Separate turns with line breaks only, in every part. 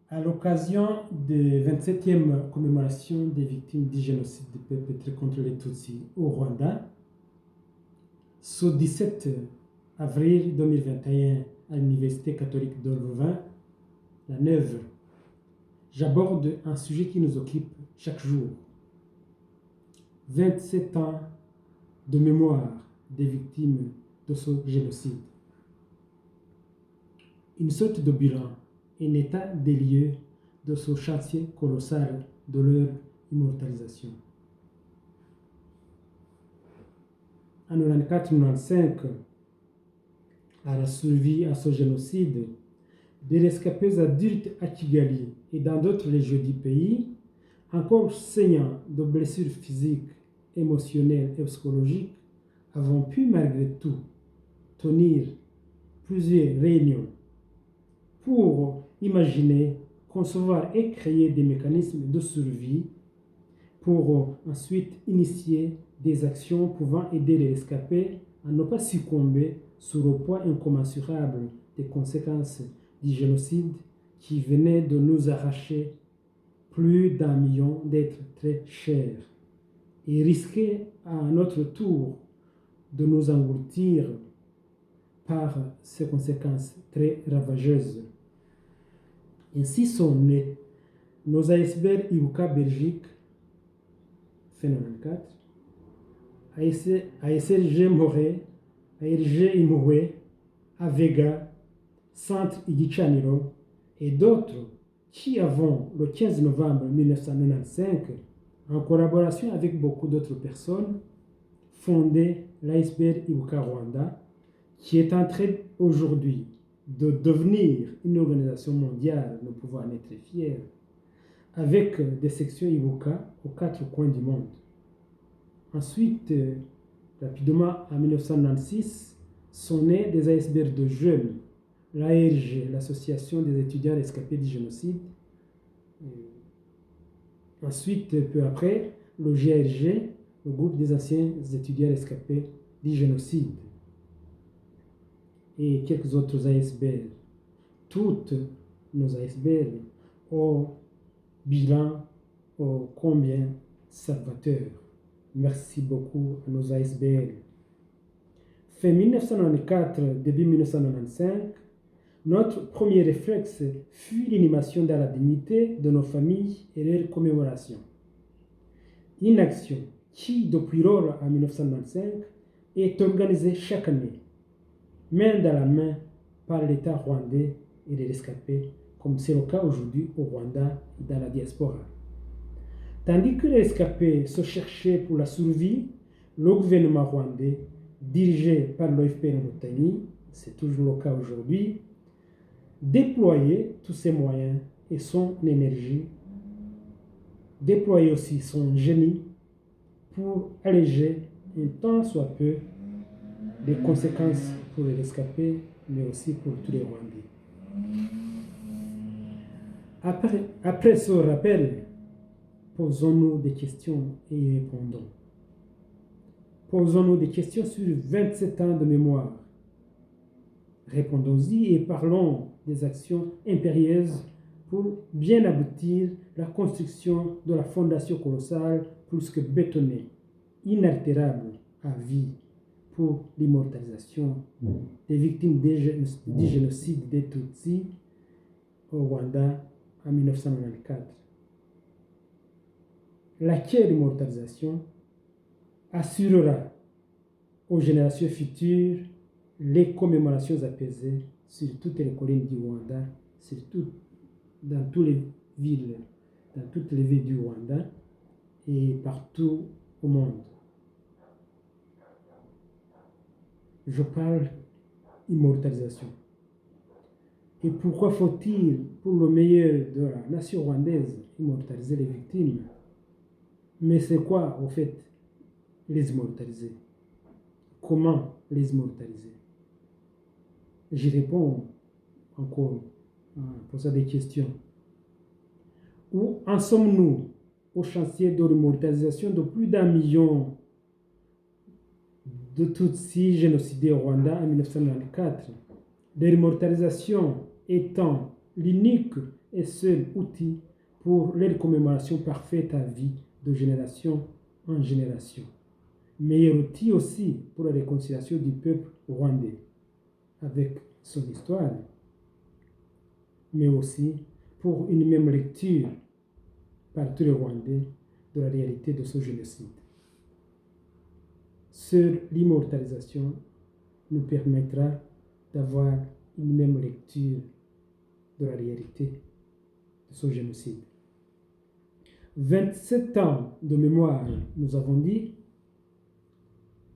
À l'occasion des 27e commémorations des victimes du génocide perpétré contre les Tutsis au Rwanda, ce 17 avril 2021 à l'Université catholique de Louvain, la Neuve, j'aborde un sujet qui nous occupe chaque jour. 27 ans de mémoire des victimes de ce génocide. Une sorte de bilan, un état des lieux de ce chantier colossal de leur immortalisation. En 1994-1995, à la survie à ce génocide, des rescapés adultes à Kigali et dans d'autres régions du pays, encore saignants de blessures physiques, émotionnelles et psychologiques, avons pu malgré tout tenir plusieurs réunions pour imaginer, concevoir et créer des mécanismes de survie pour ensuite initier des actions pouvant aider les rescapés à ne pas succomber sous le poids incommensurable des conséquences du génocide qui venait de nous arracher plus d'1 million d'êtres très chers et risquait à notre tour de nous engloutir par ses conséquences très ravageuses. Ainsi sont nés nos icebergs Ibuka Belgique, fin 94, ASLG Morée, ARG Imoué, Avega, Centre Igicaniro et d'autres qui, avant le 15 novembre 1995, en collaboration avec beaucoup d'autres personnes, fondaient l'iceberg Ibuka Rwanda, qui est en train aujourd'hui de devenir une organisation mondiale, nous pouvons en être fiers, avec des sections Ibuka aux 4 coins du monde. Ensuite, rapidement, en 1996, sont nés des icebergs de jeunes, l'ARG, l'Association des étudiants rescapés du génocide. Ensuite, peu après, le GRG, le groupe des anciens étudiants rescapés du génocide. Et quelques autres icebergs. Toutes nos icebergs au bilan ô combien salvateur. Merci beaucoup à nos icebergs. Fin 1994, début 1995, notre premier réflexe fut l'inhumation dans la dignité de nos familles et leur commémoration. Une action qui, depuis lors en 1995, est organisée chaque année, main dans la main par l'État rwandais et les rescapés, comme c'est le cas aujourd'hui au Rwanda et dans la diaspora. Tandis que les rescapés se cherchaient pour la survie, le gouvernement rwandais, dirigé par l'OFPR Inkotanyi, c'est toujours le cas aujourd'hui, déployait tous ses moyens et son énergie, déployait aussi son génie pour alléger un tant soit peu les conséquences pour les rescapés, mais aussi pour tous les Rwandais. Après ce rappel, posons-nous des questions et y répondons. Posons-nous des questions sur 27 ans de mémoire. Répondons-y et parlons des actions impérieuses pour bien aboutir la construction de la fondation colossale plus que bétonnée, inaltérable à vie pour l'immortalisation des victimes du génocide des Tutsis au Rwanda en 1994. Laquelle immortalisation assurera aux générations futures les commémorations apaisées sur toutes les collines du Rwanda, dans toutes les villes du Rwanda et partout au monde. Je parle immortalisation. Et pourquoi faut-il, pour le meilleur de la nation rwandaise, immortaliser les victimes? Mais c'est quoi, au fait, les immortaliser? Comment les immortaliser? J'y réponds encore en posant des questions. Où en sommes-nous au chantier de l'immortalisation de plus d'1 million de Tutsis génocidés au Rwanda en 1994? L'immortalisation étant l'unique et seul outil pour leur commémoration parfaite à vie de génération en génération. Meilleur outil aussi pour la réconciliation du peuple rwandais avec son histoire, mais aussi pour une même lecture par tous les Rwandais de la réalité de ce génocide. Seule l'immortalisation nous permettra d'avoir une même lecture de la réalité de ce génocide. 27 ans de mémoire, nous avons dit.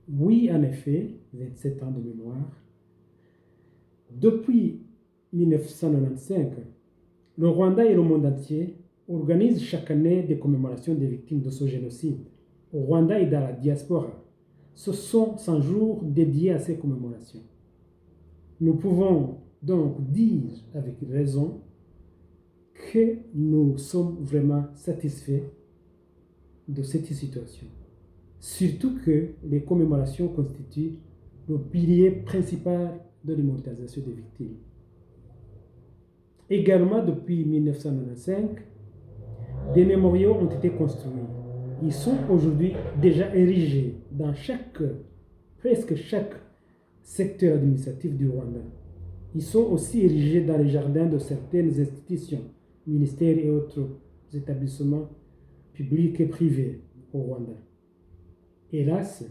Oui, en effet, 27 ans de mémoire. Depuis 1995, le Rwanda et le monde entier organisent chaque année des commémorations des victimes de ce génocide. Au Rwanda et dans la diaspora, ce sont 100 jours dédiés à ces commémorations. Nous pouvons donc dire avec raison que nous sommes vraiment satisfaits de cette situation. Surtout que les commémorations constituent le pilier principal de l'immortalisation des victimes. Également, depuis 1995, des mémoriaux ont été construits. Ils sont aujourd'hui déjà érigés dans presque chaque secteur administratif du Rwanda. Ils sont aussi érigés dans les jardins de certaines institutions, ministères et autres établissements publics et privés au Rwanda. Hélas,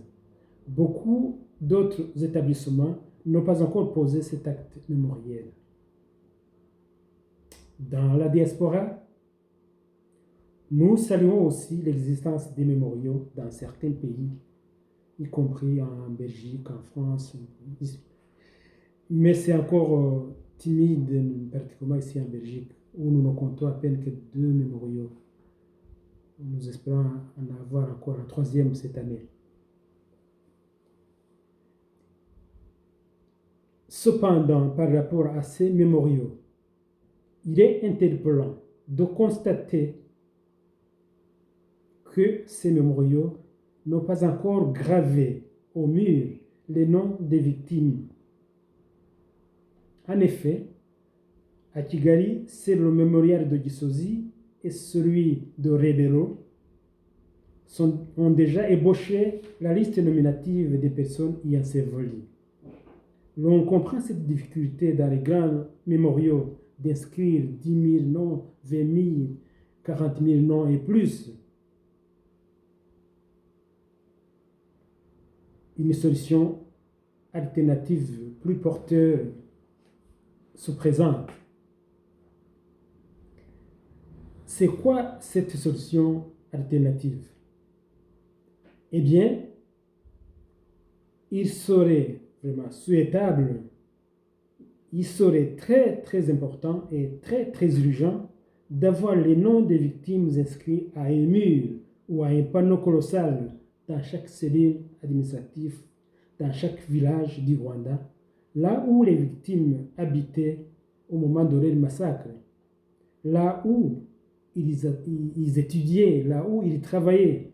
beaucoup d'autres établissements n'ont pas encore posé cet acte mémoriel. Dans la diaspora, nous saluons aussi l'existence des mémoriaux dans certains pays, y compris en Belgique, en France, mais c'est encore timide, particulièrement ici en Belgique, où nous ne comptons à peine que 2 mémoriaux. Nous espérons en avoir encore un 3e cette année. Cependant, par rapport à ces mémoriaux, il est interpellant de constater que ces mémoriaux n'ont pas encore gravé au mur les noms des victimes. En effet, à Kigali, c'est le mémorial de Gisozi et celui de Rebero ont déjà ébauché la liste nominative des personnes y ensevelies. L'on comprend cette difficulté dans les grands mémoriaux d'inscrire 10 000 noms, 20 000, 40 000 noms et plus. Une solution alternative plus porteuse se présente. C'est quoi cette solution alternative? Eh bien, il serait vraiment souhaitable, il serait très très important et très très urgent d'avoir les noms des victimes inscrits à un mur ou à un panneau colossal dans chaque cellule administrative, dans chaque village du Rwanda, là où les victimes habitaient au moment de leur massacre, là où ils étudiaient, là où ils travaillaient.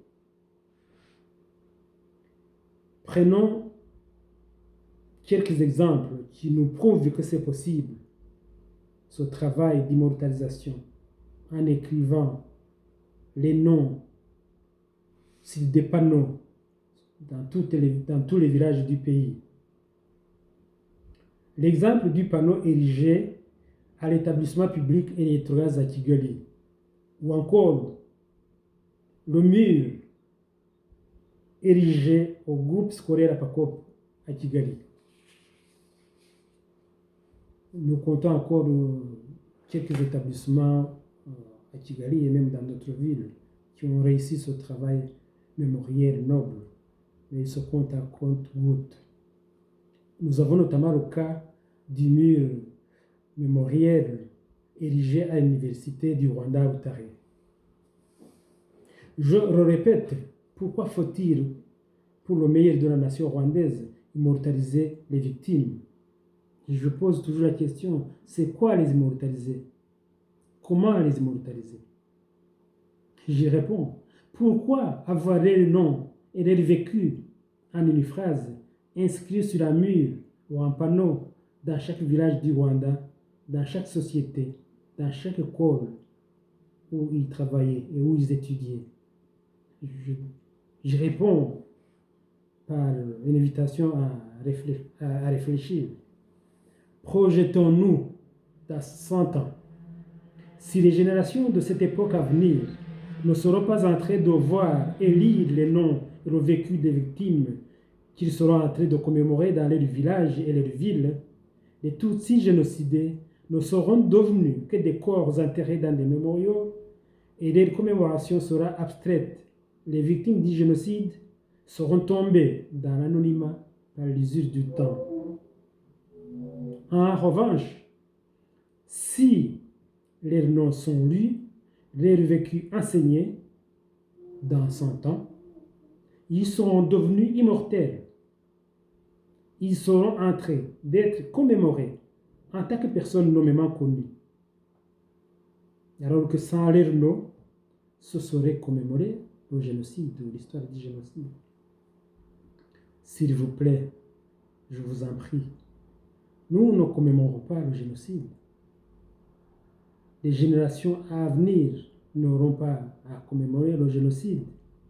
Prenons quelques exemples qui nous prouvent que c'est possible, ce travail d'immortalisation, en écrivant les noms sur des panneaux dans tous les villages du pays. L'exemple du panneau érigé à l'établissement public Electrogas à Kigali, ou encore le mur érigé au groupe scolaire Apakop à Kigali. Nous comptons encore quelques établissements à Kigali et même dans d'autres villes qui ont réussi ce travail mémoriel noble, mais ils se comptent à compte-gouttes. Nous avons notamment le cas du mur mémoriel érigé à l'université du Rwanda à Butare. Je le répète, pourquoi faut-il, pour le meilleur de la nation rwandaise, immortaliser les victimes? Je pose toujours la question, c'est quoi les immortaliser? Comment les immortaliser? J'y réponds, pourquoi avoir leur nom et leur vécu en une phrase inscrite sur un mur ou un panneau dans chaque village du Rwanda, dans chaque société, dans chaque école où ils travaillaient et où ils étudiaient. Je réponds par une invitation à réfléchir. Projetons-nous dans 100 ans. Si les générations de cette époque à venir ne seront pas en train de voir et lire les noms et le vécu des victimes qu'ils seront en train de commémorer dans leurs villages et leurs villes, les Tutsis génocidés ne seront devenus que des corps enterrés dans des mémoriaux et leur commémoration sera abstraite. Les victimes du génocide seront tombées dans l'anonymat par l'usure du temps. En revanche, si leurs noms sont lus, leurs vécus enseignés dans 100 ans, ils seront devenus immortels. Ils seront en train d'être commémorés en tant que personnes nommément connues. Alors que sans leur nom, ce serait commémoré le génocide ou l'histoire du génocide. S'il vous plaît, je vous en prie, nous ne commémorons pas le génocide. Les générations à venir n'auront pas à commémorer le génocide.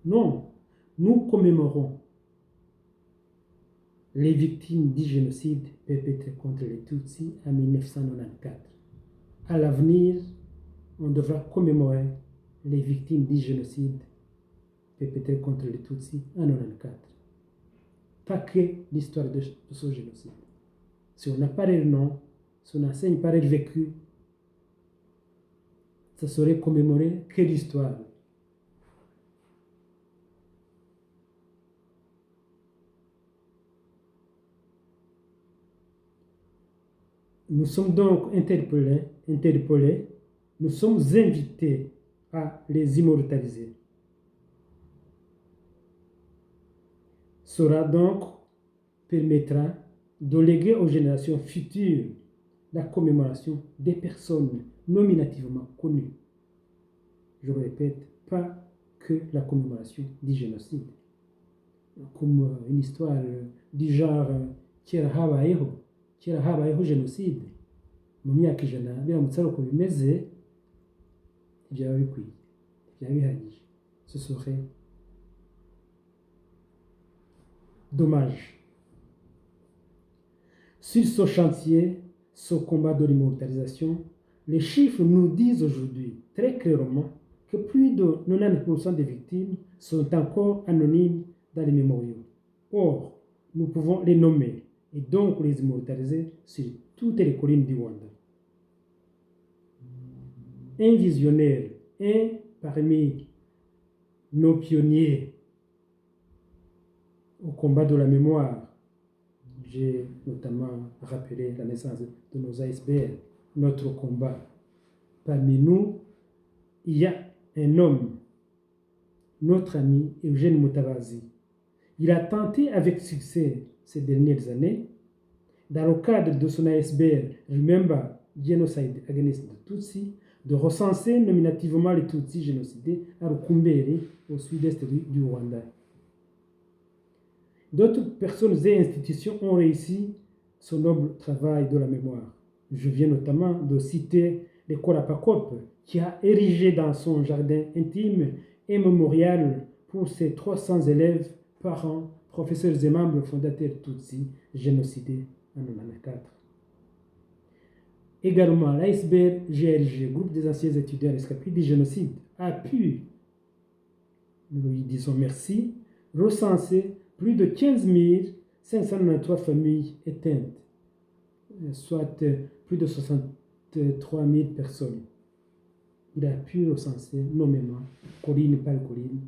Non, nous commémorons les victimes du génocide perpétré contre les Tutsis en 1994. À l'avenir, on devra commémorer les victimes du génocide perpétré contre les Tutsis en 1994. Pas que l'histoire de ce génocide. Si on n'a pas leur nom, si on n'enseigne pas leur vécu, ça serait commémoré que l'histoire. Nous sommes donc interpellés, nous sommes invités à les immortaliser. Cela donc permettra de léguer aux générations futures la commémoration des personnes nominativement connues. Je le répète, pas que la commémoration du génocide. Comme une histoire du genre kera habayeho génocide mu myaka ijana biramutse ari uko bimeze byaba bikwiye, byaba bihagije. Ce serait dommage. Sur ce chantier, ce combat de l'immortalisation, les chiffres nous disent aujourd'hui très clairement que plus de 90% des victimes sont encore anonymes dans les mémoriaux. Or, nous pouvons les nommer et donc les immortaliser sur toutes les collines du Rwanda. Un visionnaire, un parmi nos pionniers au combat de la mémoire, j'ai notamment rappelé la naissance de nos ASBL, notre combat. Parmi nous, il y a un homme, notre ami Eugène Mutabazi. Il a tenté avec succès ces dernières années, dans le cadre de son ASBL Remember Genocide Against the Tutsi, de recenser nominativement les Tutsis génocidés à Rukumberi, au sud-est du Rwanda. D'autres personnes et institutions ont réussi ce noble travail de la mémoire. Je viens notamment de citer l'école Apakop, qui a érigé dans son jardin intime un mémorial pour ses 300 élèves, parents, professeurs et membres fondateurs Tutsis génocidés en 1994. Également, l'ASBL GLG, groupe des anciens étudiants rescapés du génocide, a pu, nous lui disons merci, recenser plus de 15 593 familles éteintes, soit plus de 63 000 personnes. Il a pu recenser nommément, colline par colline,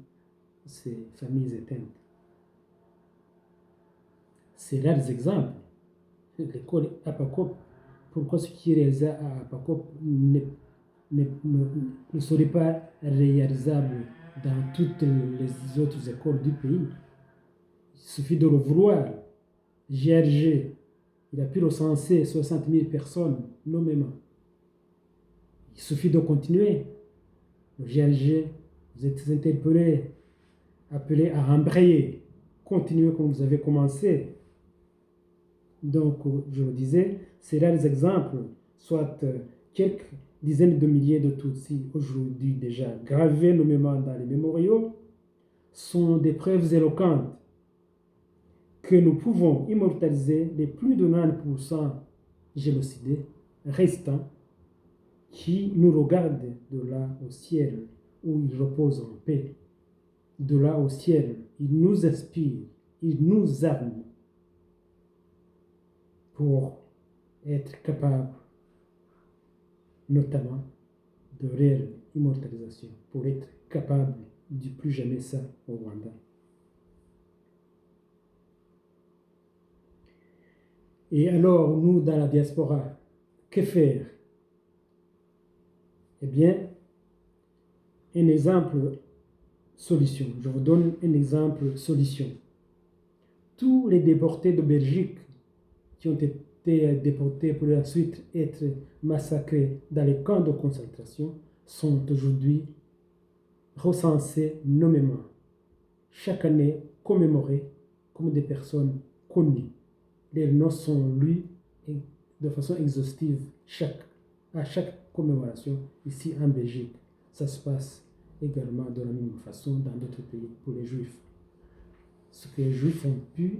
ces familles éteintes. C'est là des exemples. L'école Apakop, pourquoi ce qui est réalisé à Apakop ne serait pas réalisable dans toutes les autres écoles du pays? Il suffit de le vouloir. GRG, il a pu recenser 60 000 personnes nommément. Il suffit de continuer. Le GRG, vous êtes interpellés, appelés à embrayer, continuer comme vous avez commencé. Donc, je le disais, c'est là les exemples, soit quelques dizaines de milliers de Tutsis aujourd'hui déjà gravés nommément dans les mémoriaux sont des preuves éloquentes que nous pouvons immortaliser les plus de 90% génocidés restants qui nous regardent de là au ciel où ils reposent en paix. De là au ciel, ils nous inspirent, ils nous arment pour être capables notamment de réelle immortalisation, pour être capable du plus jamais ça au Rwanda. Et alors, nous, dans la diaspora, que faire? Eh bien, un exemple solution. Je vous donne un exemple solution. Tous les déportés de Belgique qui ont été déportés pour ensuite être massacrés dans les camps de concentration sont aujourd'hui recensés nommément, chaque année commémorés comme des personnes connues. Les noms sont lus de façon exhaustive à chaque commémoration ici en Belgique. Ça se passe également de la même façon dans d'autres pays pour les Juifs. Ce que les Juifs ont pu,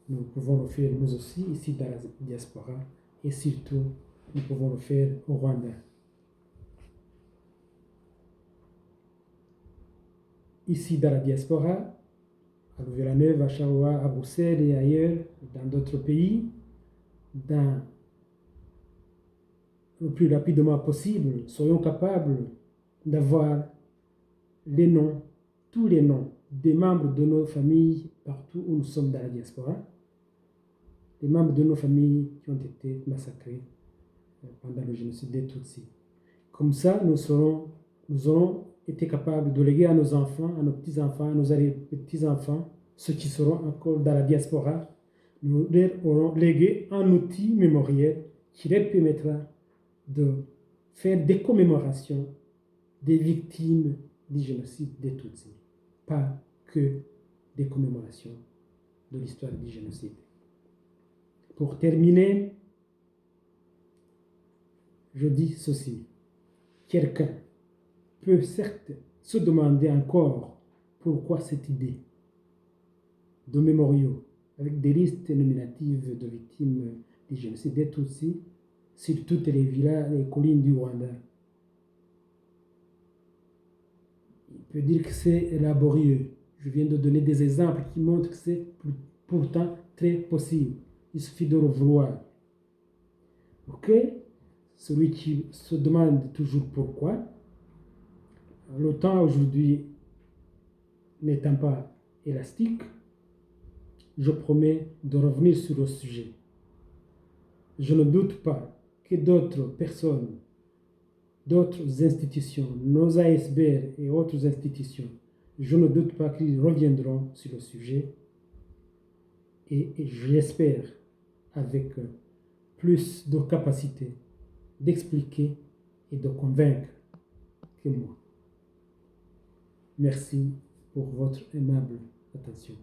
nous pouvons le faire nous aussi ici dans la diaspora et surtout nous pouvons le faire au Rwanda. Ici dans la diaspora, à Louvain-la-Neuve, à Charleroi, à Bruxelles et ailleurs, dans d'autres pays, dans le plus rapidement possible, soyons capables d'avoir les noms, tous les noms des membres de nos familles partout où nous sommes dans la diaspora, les membres de nos familles qui ont été massacrés pendant le génocide des Tutsis. Comme ça, nous aurons été capables de léguer à nos enfants, à nos petits-enfants, à nos petits-enfants, ceux qui seront encore dans la diaspora, nous leur aurons légué un outil mémoriel qui leur permettra de faire des commémorations des victimes du génocide des Tutsis, pas que des commémorations de l'histoire du génocide. Pour terminer, je dis ceci. Quelqu'un peut certes se demander encore pourquoi cette idée de mémoriaux avec des listes nominatives de victimes du génocide des Tutsis sur toutes les villas et collines du Rwanda. Il peut dire que c'est laborieux. Je viens de donner des exemples qui montrent que c'est pourtant très possible. Il suffit de le vouloir. Ok? Celui qui se demande toujours pourquoi, le temps aujourd'hui n'étant pas élastique, je promets de revenir sur le sujet. Je ne doute pas que d'autres personnes, d'autres institutions, nos ASBR et autres institutions, je ne doute pas qu'ils reviendront sur le sujet et j'espère avec plus de capacité d'expliquer et de convaincre que moi. Merci pour votre aimable attention.